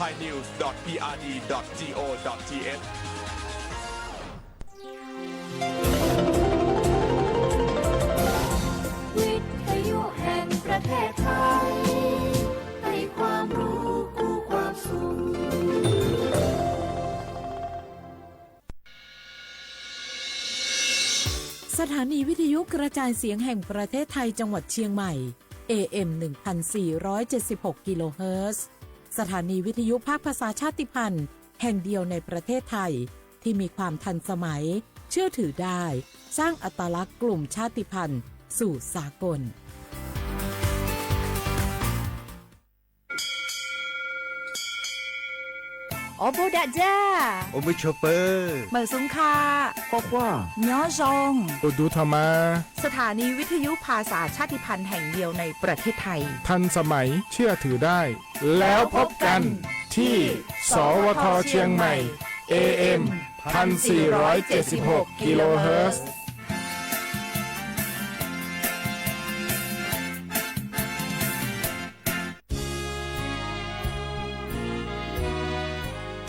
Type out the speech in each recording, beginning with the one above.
thainews.prd.go.th วิทยุแห่งประเทศไทยให้ความรู้คู่ความสุขสถานีวิทยุกระจายเสียงแห่งประเทศไทยจังหวัดเชียงใหม่ AM 1476 กิโลเฮิรตซ์สถานีวิทยุภาคภาษาชาติพันธุ์แห่งเดียวในประเทศไทยที่มีความทันสมัยเชื่อถือได้สร้างอัตลักษณ์กลุ่มชาติพันธุ์สู่สากลโอโบดะจ้าโอมิชเปอร์เหมอซุงคาบอกว่าย้อซงโอดูธรรมาสถานีวิทยุภาษาชาติพันธุ์แห่งเดียวในประเทศไทยทันสมัยเชื่อถือได้แล้วพบกันที่สวทเชียงใหม่ AM 1476 กิโลเฮิรตซ์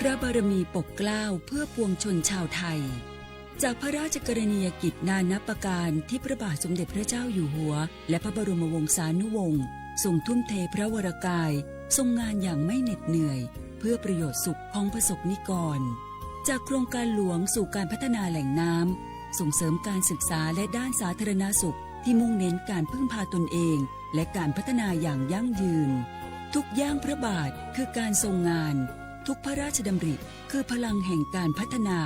พระบารมีปกเกล้าเพื่อปวงชนชาวไทยจากพระราชกรณียกิจนานับประการที่พระบาทสมเด็จพระเจ้าอยู่หัวและพระบรมวงศานุวงศ์ทรงทุ่มเทพระวรกายทรงงานอย่างไม่เหน็ดเหนื่อยเพื่อประโยชน์สุขของประสบนิกรจากโครงการหลวงสู่การพัฒนาแหล่งน้ำส่งเสริมการศึกษาและด้านสาธารณสุขที่มุ่งเน้นการพึ่งพาตนเองและการพัฒนาอย่างยั่งยืนทุกย่างพระบาทคือการทรงงานทุกพระราชดำริคือพลังแห่งการพัฒนา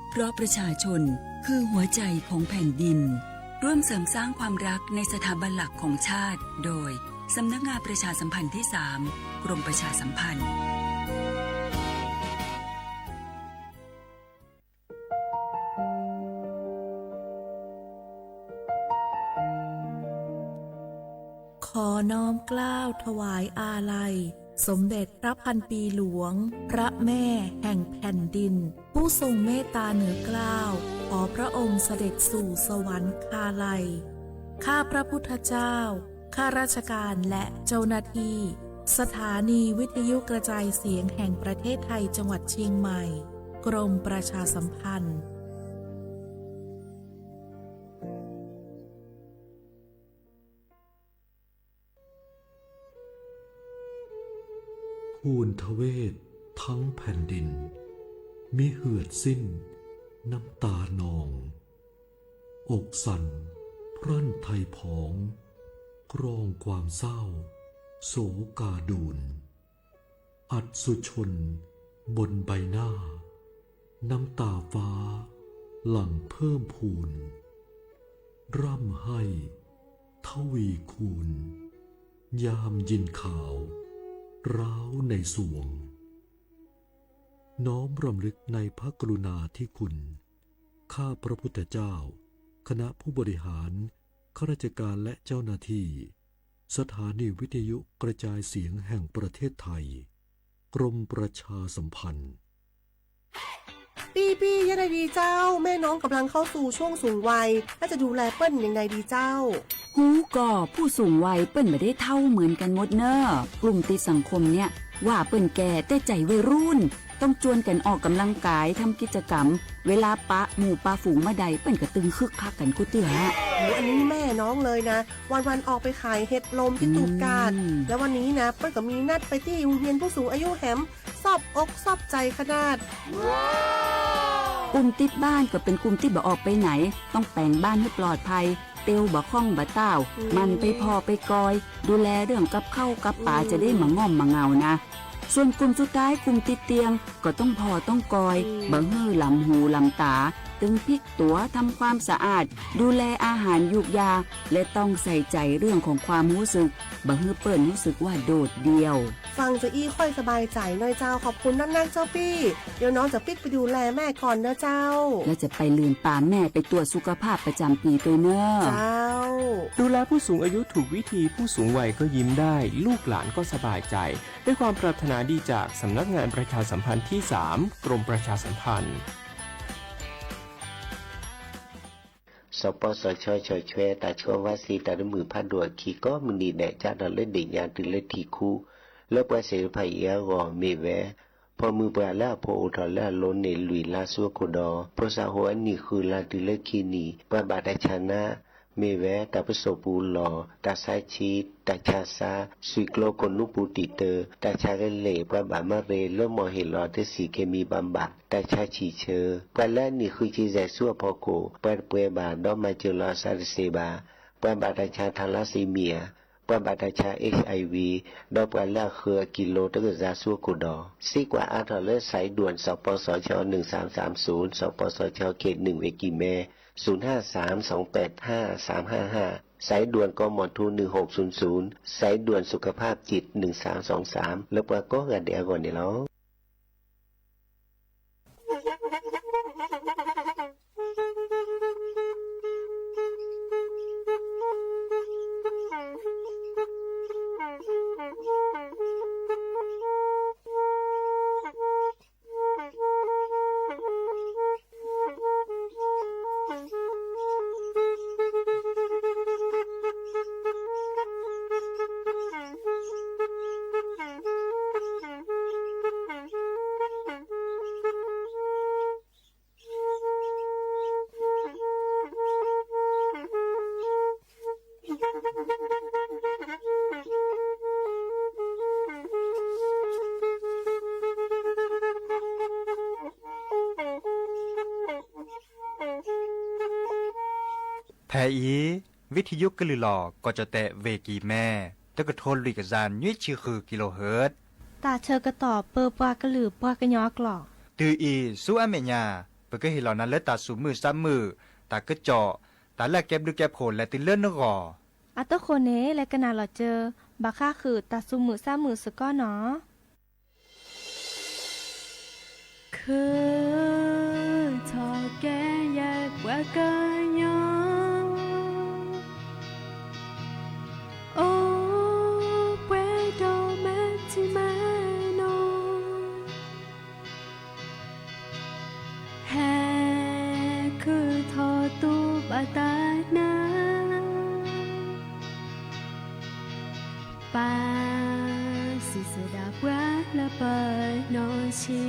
เพราะประชาชนคือหัวใจของแผ่นดินร่วมเสริมสร้างความรักในสถาบันหลักของชาติโดยสำนักงานประชาสัมพันธ์ที่ 3 กรมประชาสัมพันธ์ขอน้อมเกล้าถวายอาลัยสมเด็จพระพันปีหลวงพระแม่แห่งแผ่นดินผู้ทรงเมตตาเหนือเกล้าขอพระองค์เสด็จสู่สวรรคาลัยข้าพระพุทธเจ้าข้าราชการและเจ้าหน้าที่สถานีวิทยุกระจายเสียงแห่งประเทศไทยจังหวัดเชียงใหม่กรมประชาสัมพันธ์ภูนทเวศทั้งแผ่นดินมิเหือดสิ้นน้ำตานองอกสั่นพรั่นไทยผองกรองความเศร้าโศกาดูนอัดสุชนบนใบหน้าน้ำตาฟ้าหลั่งเพิ่มพูนร่ำให้ทวีคูณยามยินข่าวร้าวในสวงน้อมรำลึกในพระกรุณาธิคุณข้าพระพุทธเจ้าคณะผู้บริหารข้าราชการและเจ้าหน้าที่สถานีวิทยุกระจายเสียงแห่งประเทศไทยกรมประชาสัมพันธ์ปี้ยังไงดีเจ้าแม่น้องกำลังเข้าสู่ช่วงสูงวัยและจะดูแลเปิ้ลยังไงดีเจ้าหูก่อผู้สูงวัยเปิ้นไม่ได้เท่าเหมือนกันหมดเนอะกลุ่มติดสังคมเนี่ยว่าเปิ้นแก่แต่ใจวัยรุ่นต้องจวนกันออกกำลังกายทำกิจกรรมเวลาปะหมู่ปะฝูงมาใดเปิ้นก็ตึงคึกคักกันกูเตืออันนี้แม่น้องเลยนะวันออกไปขายเห็ดลมที่ตูบกาดแล้ววันนี้นะเปิ้ลก็มีนัดไปที่โรงเรียนผู้สูงอายุแหมซอบอกซอบใจขนาดกลุ่มติดบ้านก็เป็นกลุ่มที่บ่ออกไปไหนต้องแปลงบ้านให้ปลอดภัยเตียวบ่ข้องบ่เต้ามันไปพอไปกอยดูแลเรื่องกับข้าวกับป่าจะได้มาง่อมมาเงานะส่วนกลุ่มสุดท้ายกลุ่มติดเตียงก็ต้องพอต้องกอยบ่ฮื้อลำหูลำตาตึงพลิกตัวทำความสะอาดดูแลอาหารยุกยาและต้องใส่ใจเรื่องของความรู้สึกบ่ฮื้อเปิ้นรู้สึกว่าโดดเดี่ยวฟังจะอี้ค่อยสบายใจหน่อยเจ้าขอบคุณนักๆเจ้าพี่เดี๋ยวน้องจะปิกไปดูแลแม่ก่อนนะเจ้าแล้วจะไปลืมปาแม่ไปตรวจสุขภาพประจำปีตัวเนอะเจ้าดูแลผู้สูงอายุถูกวิธีผู้สูงวัยก็ยิ้มได้ลูกหลานก็สบายใจด้วยความปรารถนาดีจากสำนักงานประชาสัมพันธ์ที่ 3 กรมประชาสัมพันธ์สปสชชช่วยตาชัววาสีตาดมือพันดัวขีก็มือนีแหนจ้าดอเล่นเดียนตื่นเล่นทีคู่ แล้วปะเสไผเอียก็มีแวพอมือปลาละพออุทละล้นในลุยลาสัวคุดอพอสาหัวนี่คือลาดิเลคีนีปะบาดชนะเมแวตาปสปูลอตาไซชีตาชาซาสุกโลกนุปูติเตตาชาเลปะบามาเรลมอเฮลอเตสีเคมีบำบัดตาชาชีเชอปะละนี่คือจีแซซัวพอโกปะเปบาดอมาเจลอซาเซบาปะบาดชาทาลาซีเมียปะบาดชา HIV ดอปะละเคอกิโลตะกะซาซัวกุดอซีกว่าอาทอเลสายด่วนสปสช1330สปสชเขต1เวกิเม053-285-355สายด่วนกมท1600สายด่วนสุขภาพจิต1323แล้วก็กันเดี๋ยวก่อนนี่แล้วแทอีวิทยุกลือหลอก็จะแตะเวกีแม่ตะกะโทนลุยกะจานยุ้ยชื่อคือกิโลเฮิรตซ์ตาเชอกระตอบเปอปากระหลือปากระยอกหลอกตืออีสู้อเมญาเปก็เห็นเหล่านั้นและตาสูมือซ้ำมือตากระเจาะตาแลกแก็บดูแก็บโผล่และติเลื่อนนกออัตโคเนและกะนาหลอเจอบาค่าคือตาสูมือซ้ำมือสก้อเนาะคือทอแกอยากว่ากันยอโอ้เปโดแมทิมาโนแฮคือทอตูบาตานาปาสิสดาบว่าละเปิดนอชี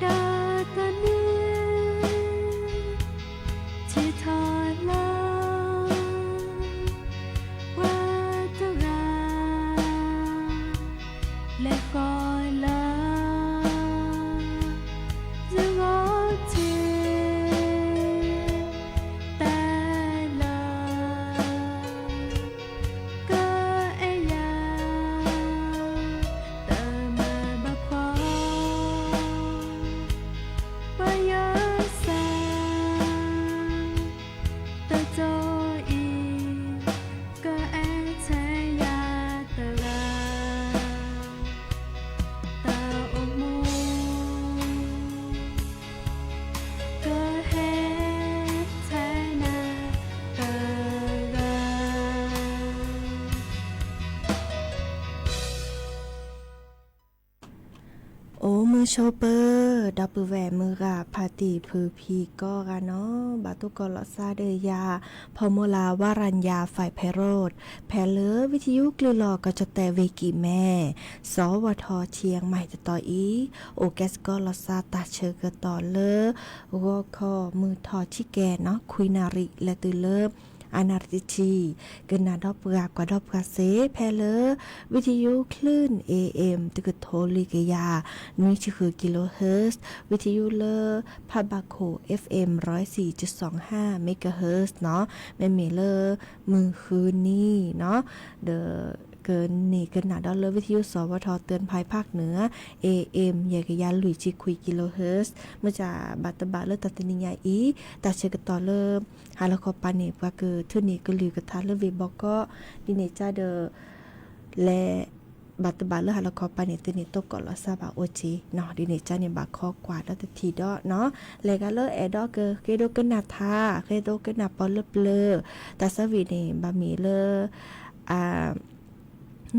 ตาตาเนื้อ是他了，我的人，และคอยละจะงอเทแต่ละก็เอยาแต่มาบักพอว่าอยาแสแต่โจอีก็เอแทยาแต่ละตาอมูก็เฮแทนาตาละ โอ้มือโชเปอร์ดับเบิลแหวมือกะพาติพือพีก็กันเนาะบาตุกอลอซาเดยาพอโมลาวารัญญาฝ่ายไพโรธแพเลอวิทยุกลือหลอก็จะแต่เวกีแม่สวทเชียงใหม่จะต่ออีโอแกสก็ลอซาตาเชอก็ต่อเลอวอคอมือทอชิแกเนาะคุยนาริและตือเลิฟอานาริชีเกินนาดอกกว่าดอกเซแพเลอวิทยุคลื่น AM ตึกโทลิกยานี่คือกิโลเฮิรตซ์วิทยุเลอพาบาโค FM 104.25 เมกะเฮิรตซ์เนาะแม่เมเลอมือคืนนี้เนาะเดอเกินนี่เกินหนาดอลเลอร์วิทยุสวทเตือนภัยภาคเหนือ AM ยากยาหลุยจิคุยกิโลเฮิรตซ์เมื่อจากบัตบะเลอตัตนิยาอีตาเชกตอเลอร์ฮาลคอปาเนปว่าเกิดทุนี่ก็ลือกระทะเลอร์วีบอกก็ดิเนจาเดอและบัตบะเลอฮาลคอปาเนตุนิโตกอลซาบาโอจิเนาะดิเนจาเนี่ยบาคอกว่าแล้วตทีดอเนาะเลกาเลอแอดอเกเกโดกนาทาเกโดกนาปอลเปลอตาสวีเนบามีเลอ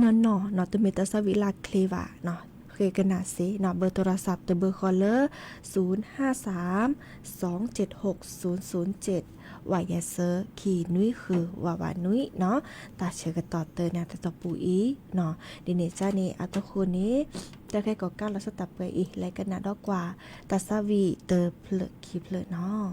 นอนตัวเมตาสวิลาเคลวาเนาะเคยกันนาซิเนาะเบอร์โทรศัพท์ตัวเบอร์คอลเลอร์053-276-007วายาเซอร์ขีนุ้ยคือวาวานุ้ยเนาะตาเชกต่อเตอร์นะตต่อปูอีเนาะดิเนจานี่อัตคูนี้จะแค่ก่อก้าวแล้วสตับไปอีกและกันนาดอกกว่าตาซาวีเตอร์เพลคีเพลเนาะ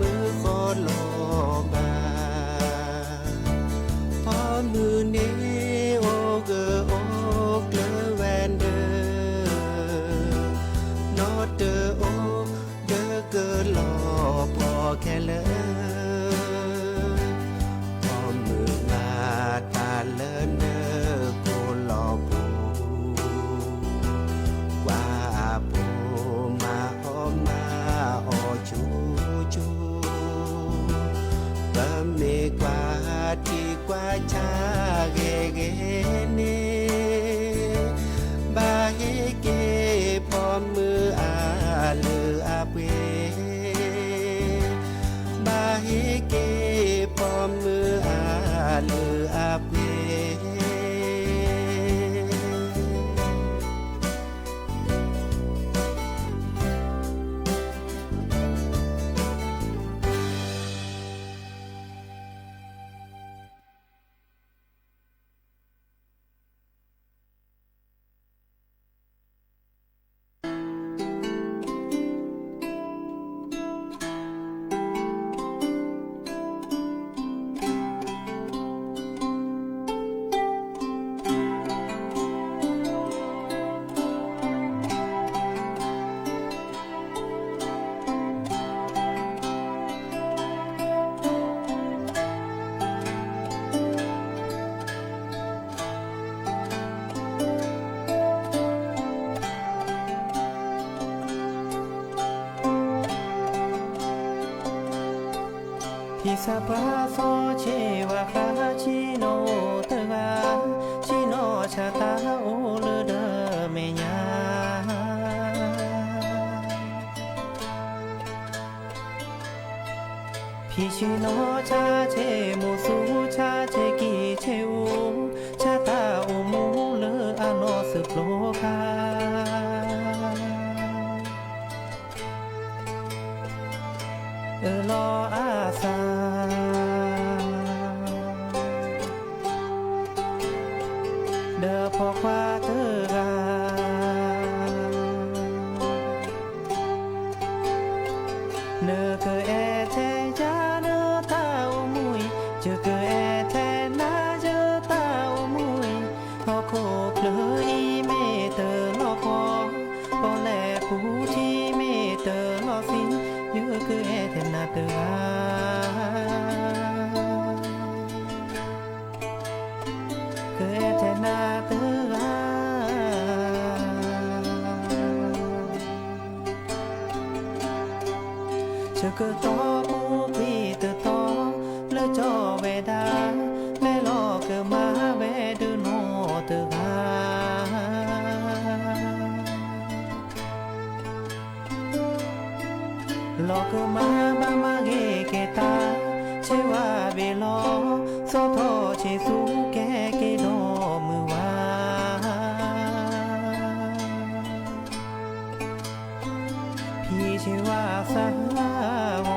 มือขอลอกาพอมือนี้โอเกอโอเกลแวนเดอนอเดอโอเดอเกอลอพอแค่เลยพอมือมาตาเลินเดอโกลอปูว่าปูมาออมาออจูจูบะเมกว่าที่กว่าชาเกเกเนบาเฮเกพอมืออาลืออาเปบาเฮเกพอมืออาลืออาเปพิซาปาโซเชวาคาชิโนเตวาชิโนชาตาโอเลเดเมญาพิชิโนชาเชมูสูชาเชกิเชอูชาตาโอมูเลอะโนสึโปโลคาลออาซาเดอพอควาเตอกาเนอเกอแอเทจาเนอตาอุมุยเจอเกอแอเทนาเจอตาอุมุยพอโคเพลอีเมเตอลอพอพอแลผู้ที่เมเตอลอสิเยอะคือแอเทนาเตอคือแอเทนาเตอเชื่อคือต่อผู้ปีเตอต่อเลือจอเวดาแม่ลอคือมาเวดูโนเตอกาลอคือมาบามาเกเกตาเชวาเบลอโซโทเชซูแกเกโดมือวาพี่เชวาสาว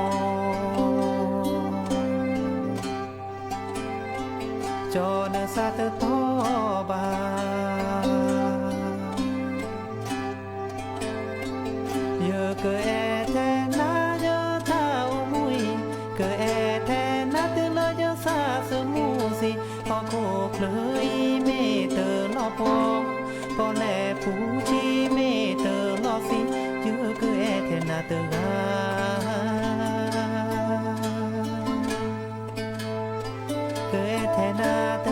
จอเนซาเตโตบาเยอะเกอแอเทนาเยอะตาอุมุยเกอแอเทนาเตเลเยอะซาสมูสิพอโคเพลอีเมเตอลอพอพอแลผู้ที่เมเตอลอสิเยอะเกอแอเทนาเตกาเกอแอเทนาเต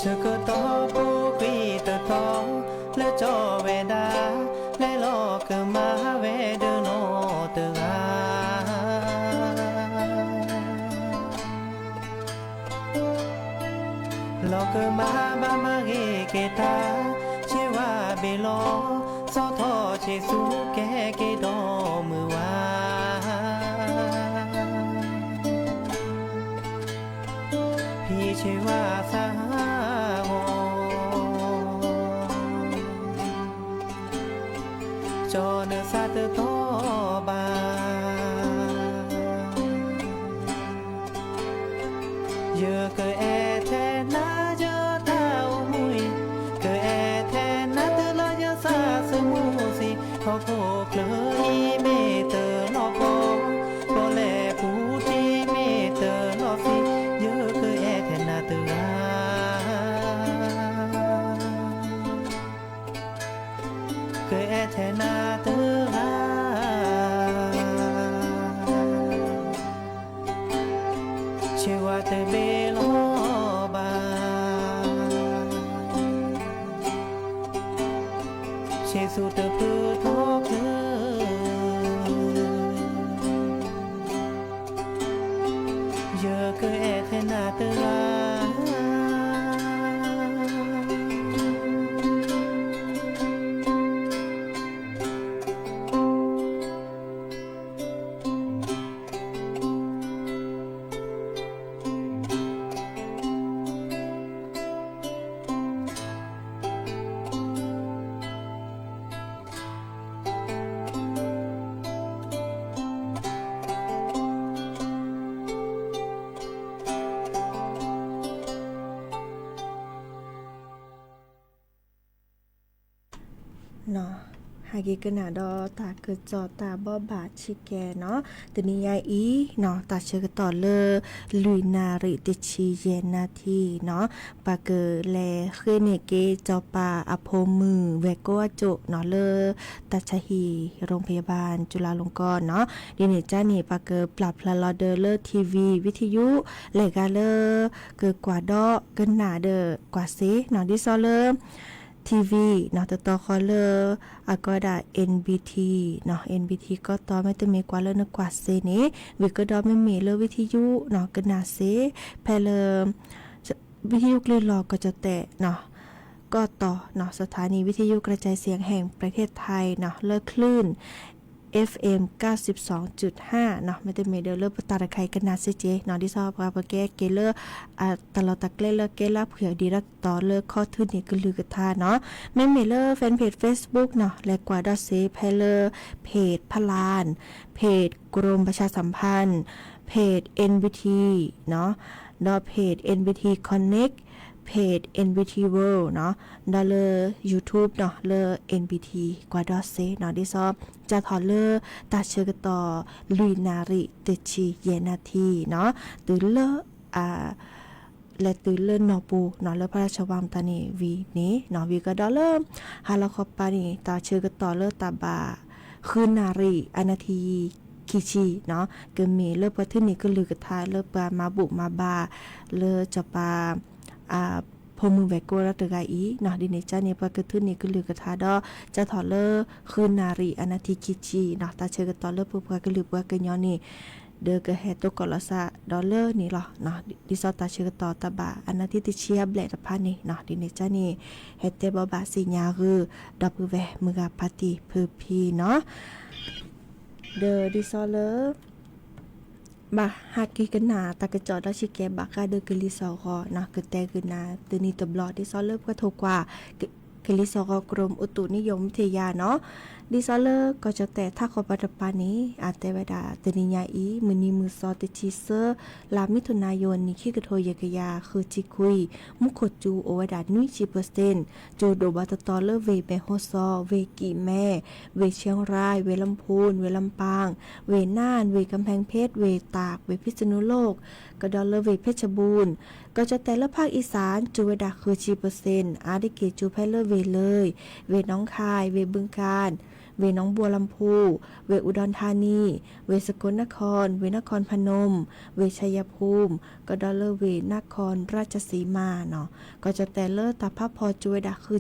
จะก็ต่อผู้คุยตะทองและจอเวดาและลอก็มาเวเดโนเตอาลอก็มาบามาเกเกตาเชว่าเบลอซอทอเชสูแกเกดอมือว่าพี่เชว่าสาโงจอเนซาตโตบาเยอะเกอแอแทนาเจอตาอุมุยเกอแอแทนาเตลอเยอะซาสมูสิพอโคเคลยเมเตอร์นอกโปแลผู้ที่เมเตอร์นอสิเยอะเกอแอแทนาเตลาเกอแอแทนาเตลาเชว่าเตเบลอบาเชสุเตพือทอกเธอเยอะเกอแอเทนาเตลาเนาะหากิกนาดอตาเกิดจอตาบ่บาดชิแกเนาะตนี้ยายอีเนาะตาเชกต่อเลลุยนาริติชีเยนาทีเนาะปาเกแลเคเนเกจอปาอโพมือเวโกวโจเนาะเลตาชะฮีโรงพยาบาลจุฬาลงกรณ์เนาะดิเนจ้านี่ปาเกปรับพลาลอเดอเลทีวีวิทยุเลกาเลเกิดกว่าดอเกินหนาเดอกว่าเซเนาะดิซอเลทีวีเนาะต่อคอเลอร์อะก็ได้ NBT เนาะ NBT ก็ต่อไม่ต้องมีกว่าเลอร์นกว่าเซนี้วิก็ดอไม่มีเลอวิทยุเนาะก็น่าเซแพเลวิทยุคลื่นลอก็จะแตะเนาะก็ต่อเนาะสถานีวิทยุกระจายเสียงแห่งประเทศไทยเนาะเลอคลื่นFM 92.5 เนาะไม่ได้มีเดอเลอร์ปตาระไคกันนาซิเจเนาะที่ชอบกับแกเกเลอร์ตลอดตะเกเลอร์เกลาเผื่อดีรักต่อเลอข้อทุนนี่ก็ลือกระทาเนาะแม่เมเลอร์แฟนเพจ Facebook เนาะและกว่าดอเซเพเลอร์เพจพลานเพจกรมประชาสัมพันธ์เพจ NBT เนาะดอเพจ NBT Connectเพจ NBT World เนาะดอเลอร์ YouTube เนาะเลอ NBT กว่าดอเซเนาะที่ชอบจะถอดเลอตาเชื่อต่อลุยนาริเตชีเยนาทีเนาะตื่นเลอและตื่นเลื่อนนอปูเนาะเลอพระราชวังตานีวีนี้เนาะวีก็ดอเลอฮาลาคอปานีตาเชื่อต่อเลอตาบาคืนนาริอนาทีคิชีเนาะก็มีเลอประเทศนี้ก็ลือกระทายเลอปามาบุมาบาเลอจะปาพมือแวโกรัตกาอีเนาะดิเนจาเนี่ยปะกะทึนนี่ก็ลือกระทาดอจะถอเลอคืนนารีอนาทิกิจีเนาะตาเชกะตอเลอปุปะก็ลือปะกะยอนี่เดอกะเฮตกอลซาดอลเลอร์นี่หรอเนาะดิซอตาเชกะตอตะบาอนาทิติเชียแบลตะพานี่เนาะดิเนจานี่เฮเตบอบาสิญาคือดับเวมือกะปาติเพอพีเนาะเดอดิซอเลอบาฮักกิกันนาตากระจอดแล้วชิแกบากาเดกลิซอก็นะกะแตกึนาตนีตบลอดิซอเลอร์ก็โทรกว่ากลิซอกรมอุตุนิยมวิทยาเนาะดิซอเลอร์ก็จะแต่ถ้าขอปัตปานี้อาเตวดาตนิญาอีมือนีมือซอติชิเซอร์ลามิถุนายนนี้ขี้กระโทยกยาคือจิคุยมุขจูโอวดานุย10%จูโดบาตตอเลอร์เวเบโฮซอเวกีแม่เวเชียงรายเวลำพูนเวลำปางเวน่านเวกำแพงเพชรเวตากเวพิษณุโลกกระดอเลอร์เวเพชรบูรณ์ก็จะแต่ละภาคอีสานจูเวดาคือ10%อาดิเกจูไพเลอร์เวเลยเวน้องคายเวบึงกาฬเ เวหนองบัวลำพูเวอุดรธานีเวสกลนครเวนครพนมเวชัยภูมิก็ดอลเลอร์เวนครราชสีมาเนาะก็จะแต่เลอตาภาพพอจวยดะคือ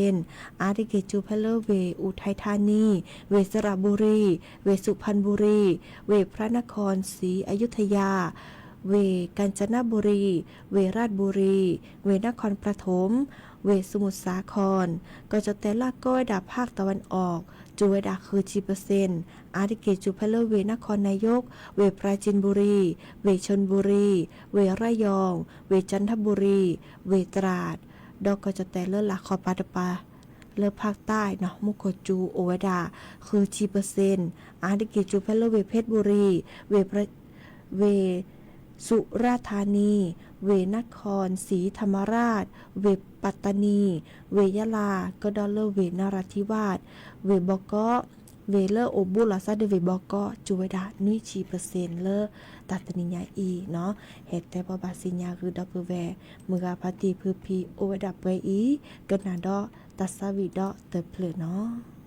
10%อาริเกจูเพลเลอร์เวอุทัยธานีเวสระบุรีเวสุพรรณบุรีเวพระนครศรีอยุธยาเวกาญจนบุรีเวราชบุรีเวนครปฐมเวสมุทรสาครก็จะแต่ละก้อยดาภาคตะวันออกจวยดาคือ10%อาริเกจูเพลเลอร์เวนครนายกเวปราจีนบุรีเวชลบุรีเวระยองเวจันทบุรีเวตราดดอกก็จะแต่เลือหลักคอปาตปาเลือภาคใต้เนาะมุกโกจูโอเวดาคือ10%อาริเกจูเพลเลอร์เวเพชรบุรีเวสุราษฎร์ธานีเวนครศรีธรรมราชเวปัตตานีเวยะลาก็ดอลเลอร์เวนราธิวาสเวบกเวเลอร์โอบุลาซาเดเวบกจูเวดานุย10%เลอตัตนิญาอีเนาะเฮตแต่บาสิญญาคือดับเบิลแวมือกาพาติพือพีโอเวดาเปอีกนาดอตัสวิดอเตเพลเนาะเ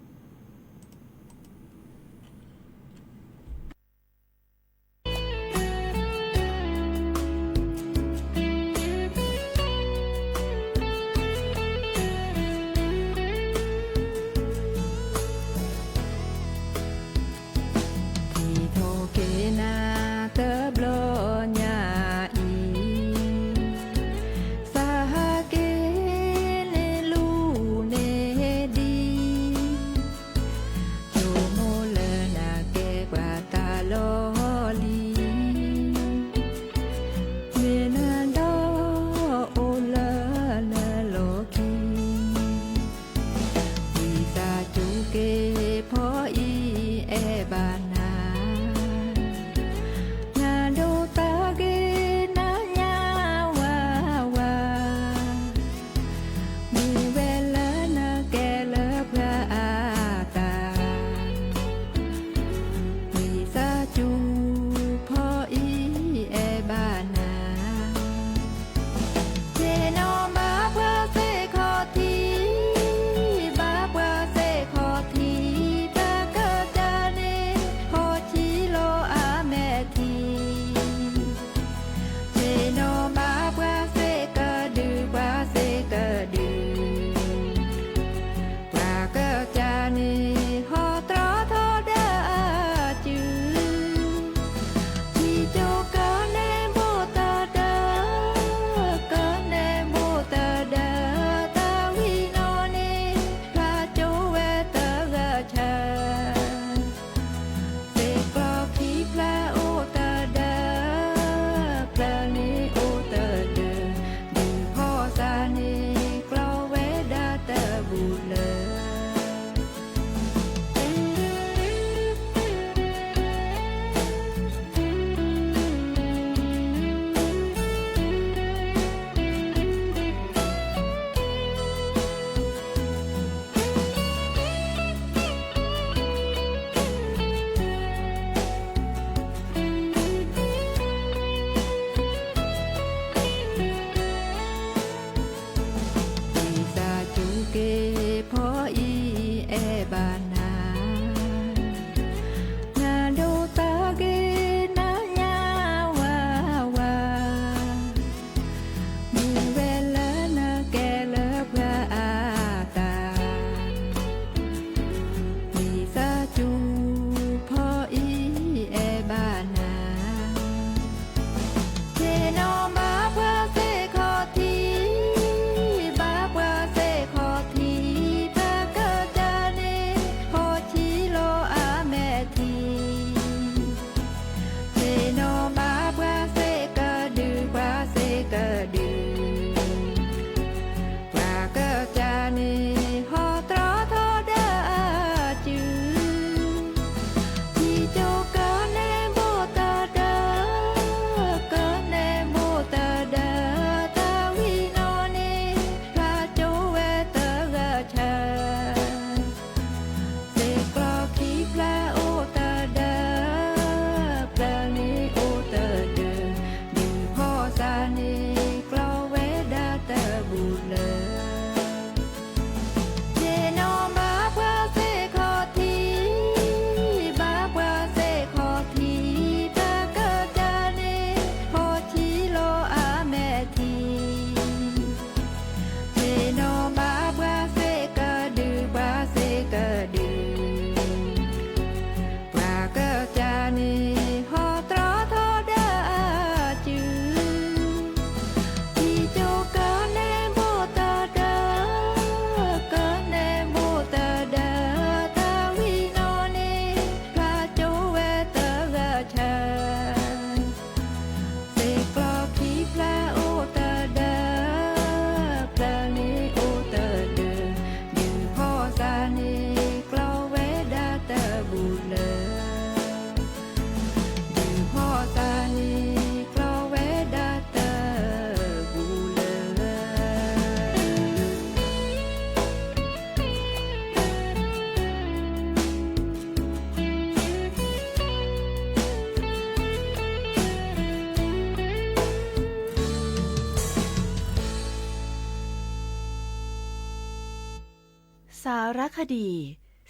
สารคดี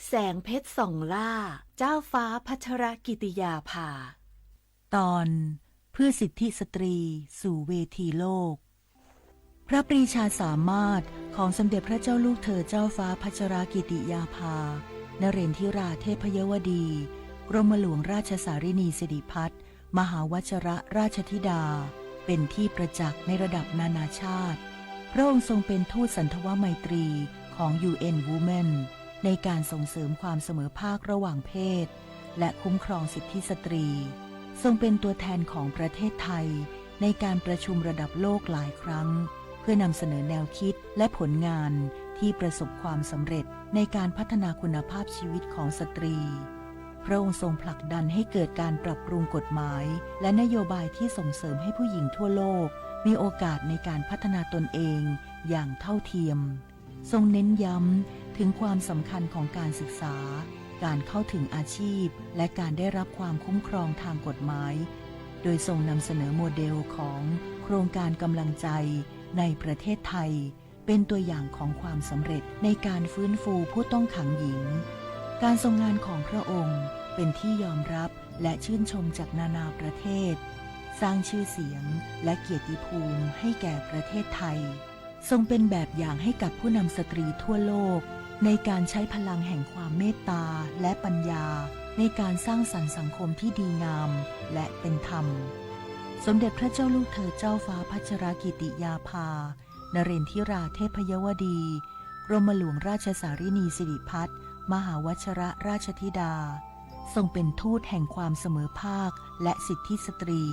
แสงเพชรส่องล่าเจ้าฟ้าพัชรกิติยาภาตอนเพื่อสิทธิสตรีสู่เวทีโลกพระปรีชาสามารถของสมเด็จพระเจ้าลูกเธอเจ้าฟ้าพัชรกิติยาภานเรนทิราเทพยวดีกรมหลวงราชสารินีสิริพัฒน์มหาวชรราชธิดาเป็นที่ประจักษ์ในระดับนานาชาติพระองค์ทรงเป็นทูตสันทวไมตรีของ UN Women ในการส่งเสริมความเสมอภาคระหว่างเพศและคุ้มครองสิทธิสตรีทรงเป็นตัวแทนของประเทศไทยในการประชุมระดับโลกหลายครั้งเพื่อนำเสนอแนวคิดและผลงานที่ประสบความสำเร็จในการพัฒนาคุณภาพชีวิตของสตรีพระองค์ทรงผลักดันให้เกิดการปรับปรุงกฎหมายและนโยบายที่ส่งเสริมให้ผู้หญิงทั่วโลกมีโอกาสในการพัฒนาตนเองอย่างเท่าเทียมทรงเน้นย้ำถึงความสำคัญของการศึกษาการเข้าถึงอาชีพและการได้รับความคุ้มครองทางกฎหมายโดยทรงนำเสนอโมเดลของโครงการกำลังใจในประเทศไทยเป็นตัวอย่างของความสำเร็จในการฟื้นฟูผู้ต้องขังหญิงการทรงงานของพระองค์เป็นที่ยอมรับและชื่นชมจากนานาประเทศสร้างชื่อเสียงและเกียรติภูมิให้แก่ประเทศไทยทรงเป็นแบบอย่างให้กับผู้นำสตรีทั่วโลกในการใช้พลังแห่งความเมตตาและปัญญาในการสร้างสรรค์สังคมที่ดีงามและเป็นธรรมสมเด็จพระเจ้าลูกเธอเจ้าฟ้าพัชรกิติยาภานเรนทิราเทพยวดีกรมหลวงราชสารินีสิริพัฒน์มหาวชรราชธิดาทรงเป็นทูตแห่งความเสมอภาคและสิทธิสตรี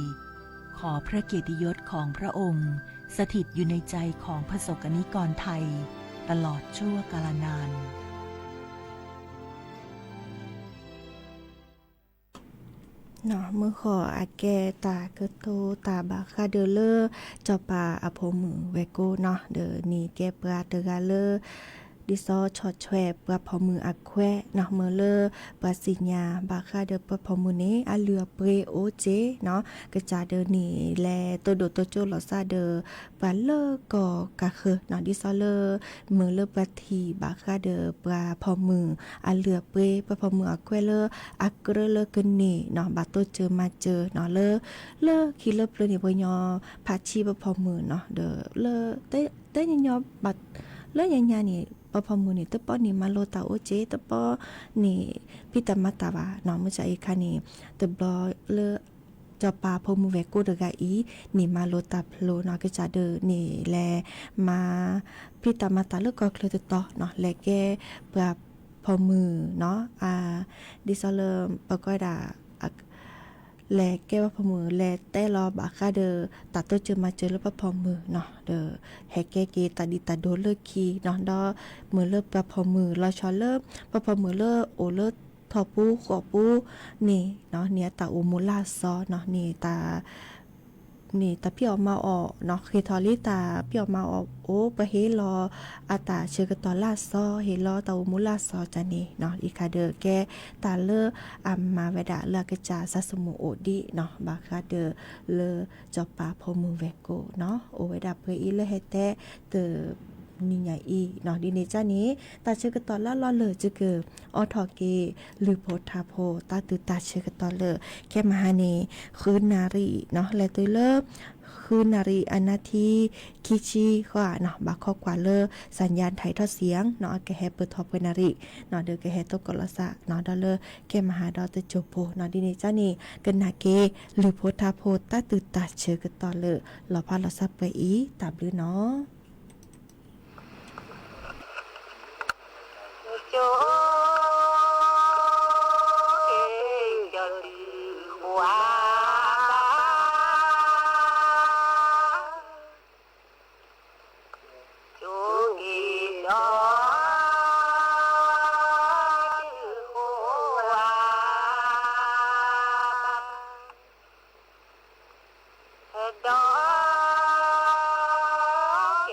ขอพระเกียรติยศของพระองค์สถิตอยู่ในใจของประสบนิกรไทยตลอดชั่วกาลนานเนาะมือขออาแกตาเกโตตาบาคาเดเลอจอปาอภมือเวโกเนาะเดนี่แกปราเตกาเลอดิซอชอดแชวปราพอมืออักแควเนาะเมเลอปราสิญญาบาคาเดปราพอมือนี้อาเรือเปรโอเจเนาะกระจาเดนี่แลโตโดโตโจลอซาเดปราเลอกอกะคือเนาะดิซอเลอมือเลอปราทีบาคาเดปราพอมืออาเรือเปรปราพอมืออักแควเลออักเกรเลกันนี่เนาะบาโตเจอมาเจอเนาะเลอคิเลอเปรนี่บ่ยอพาชีปราพอมือเนาะเดเลอเตยอบัดเลอญานี่ปะพอมือนี่ตะปอนี่มาโลตาโอเจตะปอนี่พิตามาตาบาเนาะมื้อจะอีคานี่ตะบลอเลอจอปาพอมือเวโกดะกะอีนี่มาโลตาพโลเนาะก็จะเดนี่แลมาพิตามาตาเลก็เคลตะตอเนาะแลแกปะพอมือเนาะดิซอเลปะก็ดาแลแก้ว่าพอมือแลแต่รอบาคาเดอตัดตัวเจอมาเจอแล้วพอมือเนาะเดอแฮแกเกตาดิตาโดเลิกคีเนาะดอมือเลิกปะพอมือเราชอเลิกปะพอมือเลิกโอเลิกทอปูขอปูนี่เนาะเนี่ยตาอุมุลาซอเนาะนี่ตาพี่ออกมาออกเนาะเคทอลิตาพี่ออกมาออกโอ้ปะเฮรออาตาเชื่อกตอลาซอเฮรอตาอุมุลาซอจันนี่เนาะอีคาเดอแกตาเลอมาเวดาเลกจาซัสมุโอดิเนาะบาคาเดอเลจอปาพอมือเวโกเนาะโอเวดาเปอีเลเฮเตเตนี่ใหญ่อีเนาะดีเนจ้านี้ตาเชื่อกตอละลอเลอจะเกออทอเกหรือโพธาโพตาตือตาเชื่อกตอเลแค่มหาเนคืนนารีเนาะและตุเลคือนารีอนาทีคิชิค่ะเนาะบักข้อกว่าเลสัญญาณไทยทอดเสียงเนาะแกแฮเปิดทอเปนารีเนาะเดอแกแฮตกกลสะเนาะดอเลแกมหาดอตะโจโพเนาะดีนี่จ้านี่กันนาเกหรือโพธาโพตาตือตาเชื่อกตอเลลอพาลอซับไปอีตามลือเนาะโจเองจะดีกว่าโจกีดอดอเก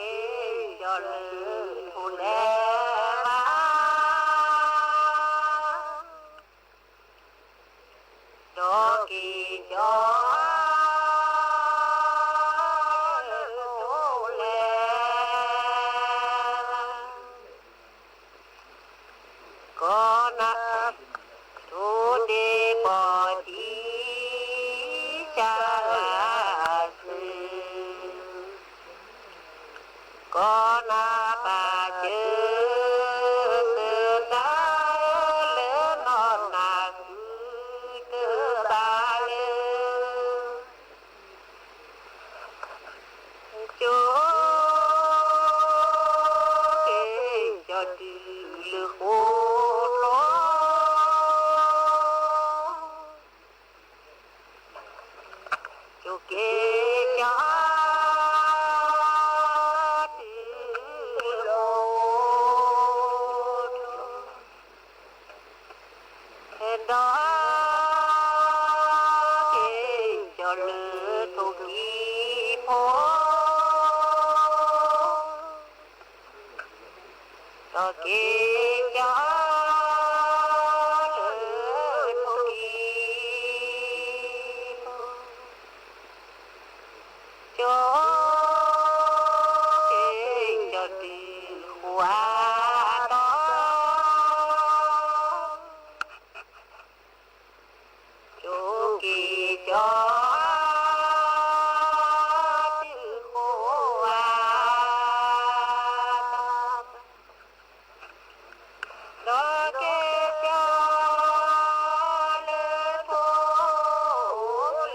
có nát thu đi bỏ đi cha là sư có na ta chữ sư đá lỡ non nà sư ta chúa cho đi lừa khô lo cho kê cho đi lo hẹn đó kê cho lừa thu kỳ phố cho kê cho lừa thu kỳ cho kê cho đi qua đó cho kê cho đó kê cho lỡ phố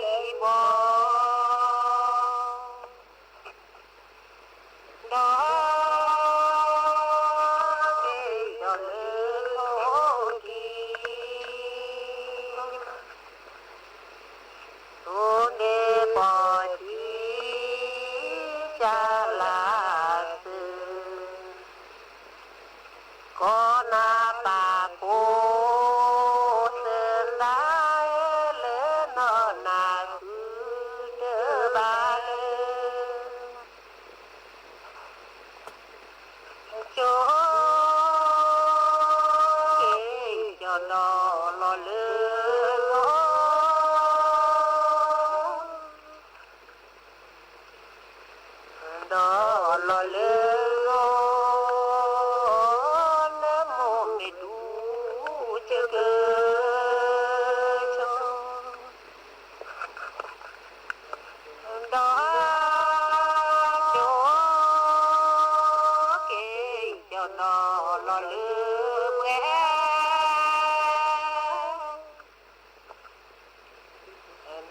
lì bò đó kê cho lỡ phố kỳ thu đê bò đi cha là sư có na ta cô sơn đá lỡ nó na cứ đỡ ba chỗ kê cho nó lo lỡ lo đó lo lỡ đó chỗ kê cho nó lo lừa bé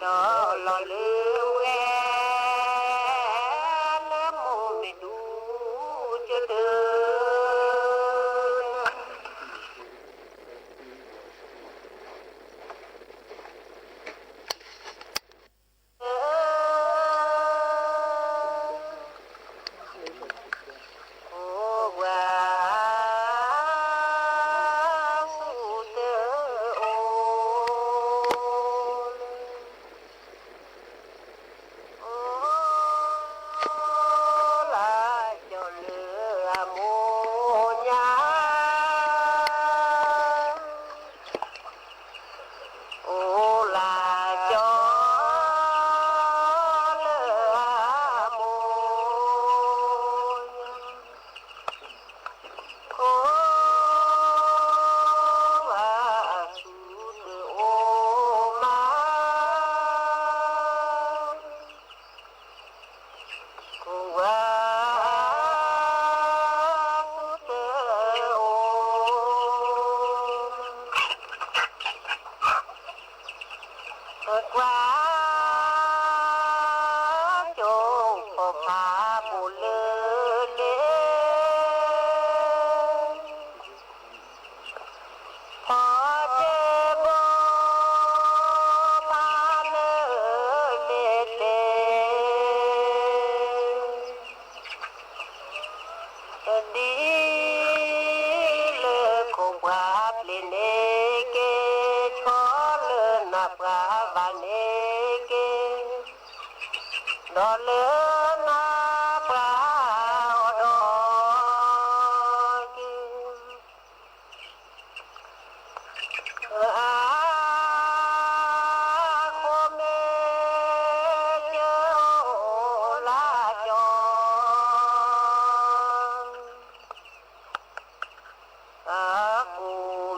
đó lo lừa bé nó mù mê đủ cho đời quá chỗ phò phá bù lơ lê phò chê bô phá lơ lê lê đi lơ cô quát lên nê kê cho lơ nạp ra và nê kê đó lơ nạp ra đó kê khô mê chớ la cho cô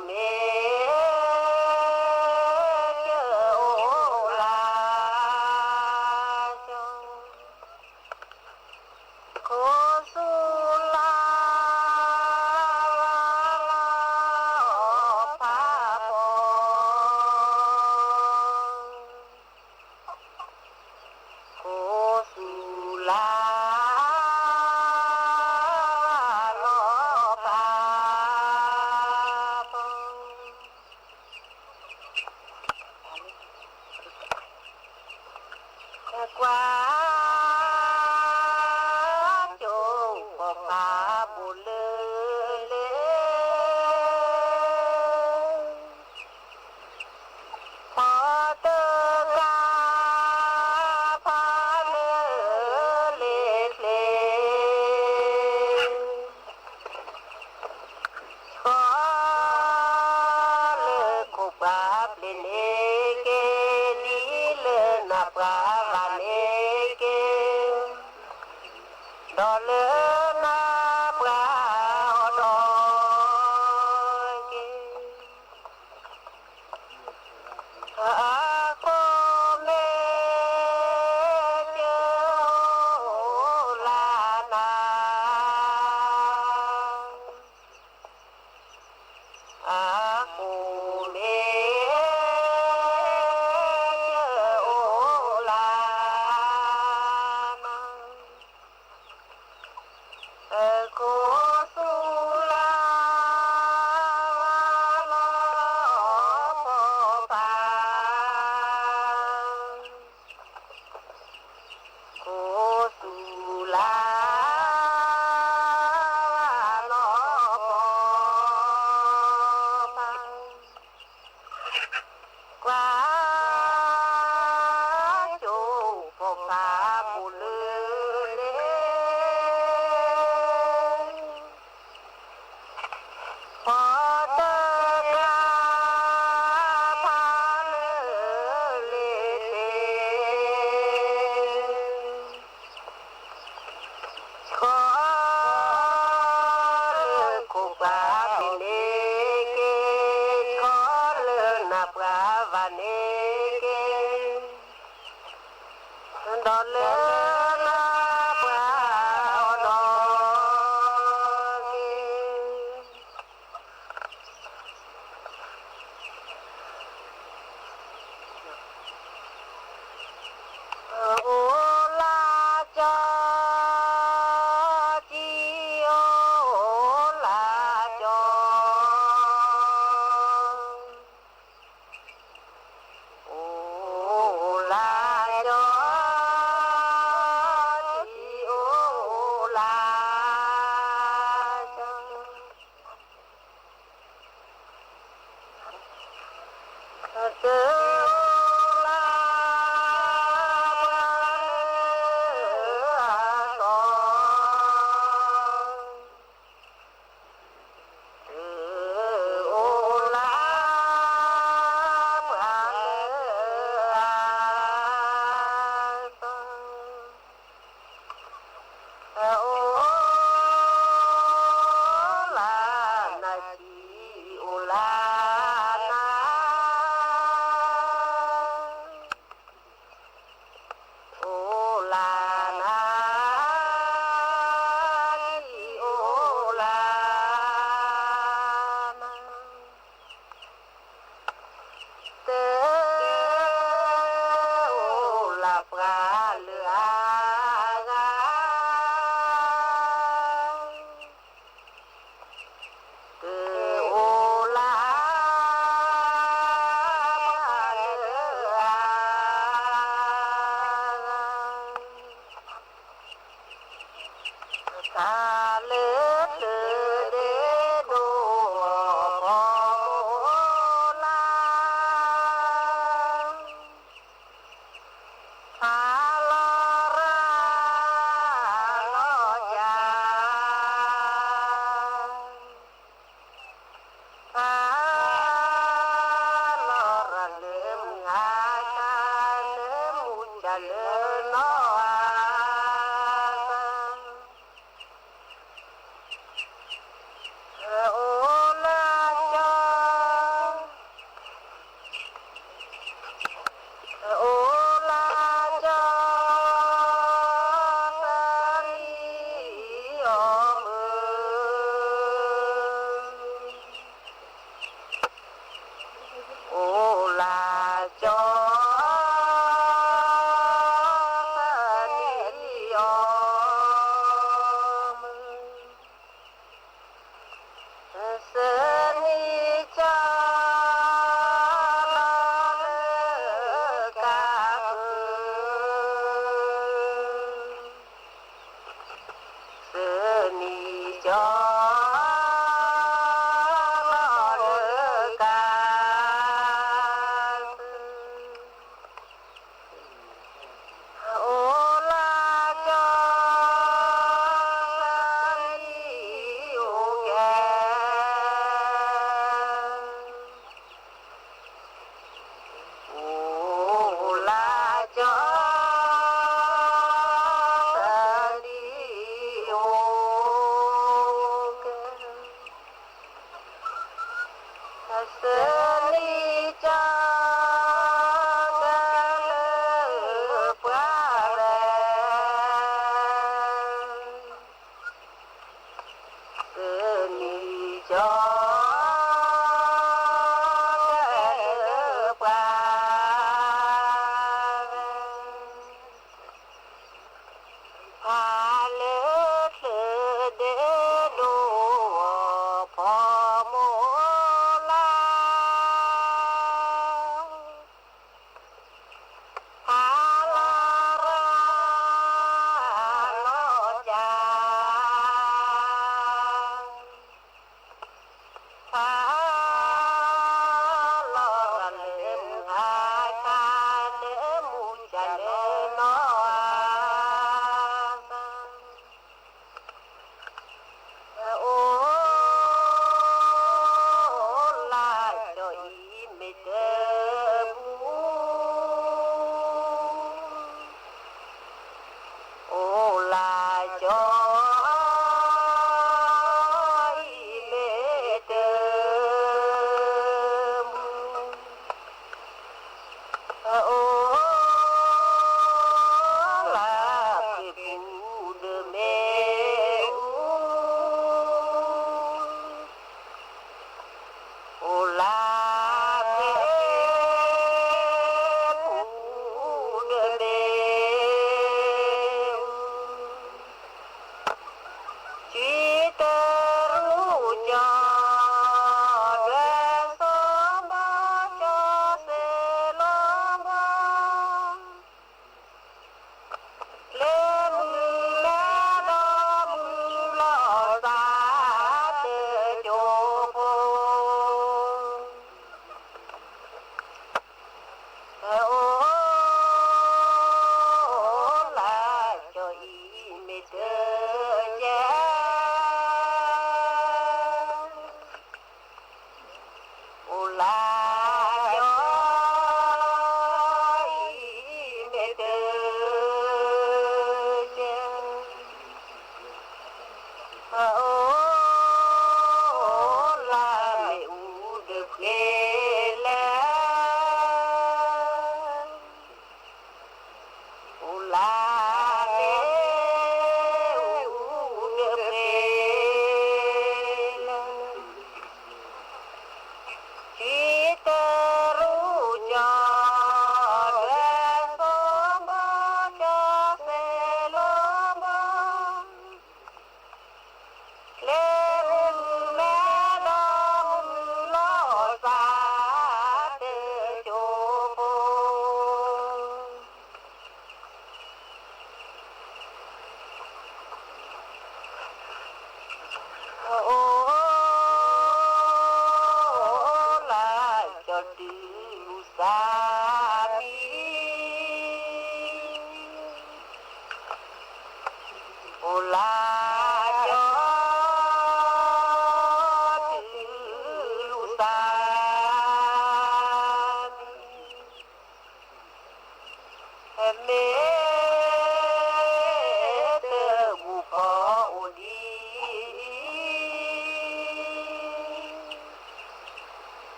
aku le olana aku sulala popa ku sulala qua chỗ phổ phá bù lư lê phó tơ ca phá lư lê khó lư cụ bà bì lê kê khó lư nạp gà và nê kê đó lư nạp gà đó kê ô la cho chi ô la cho ô la cho chi ô la cho cứ cho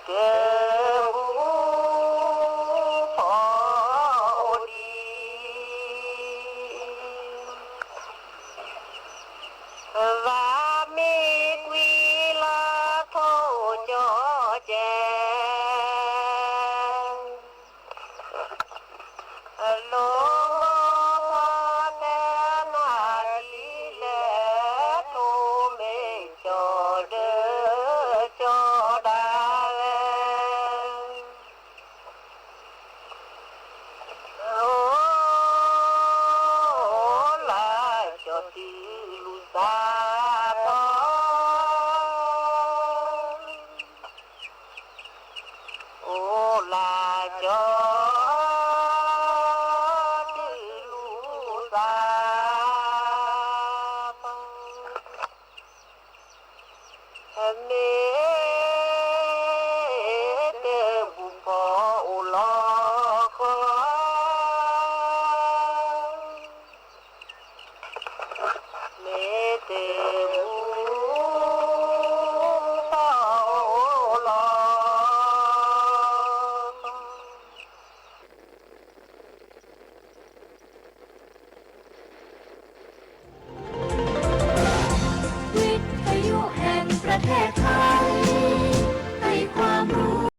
เตบูพอดีว่ามีกวีลาโทจอแจโลแม่นาดีแลโทเมจอเดจอดาโอ้ลาจอติลุซาปอโอ้ลาจอเ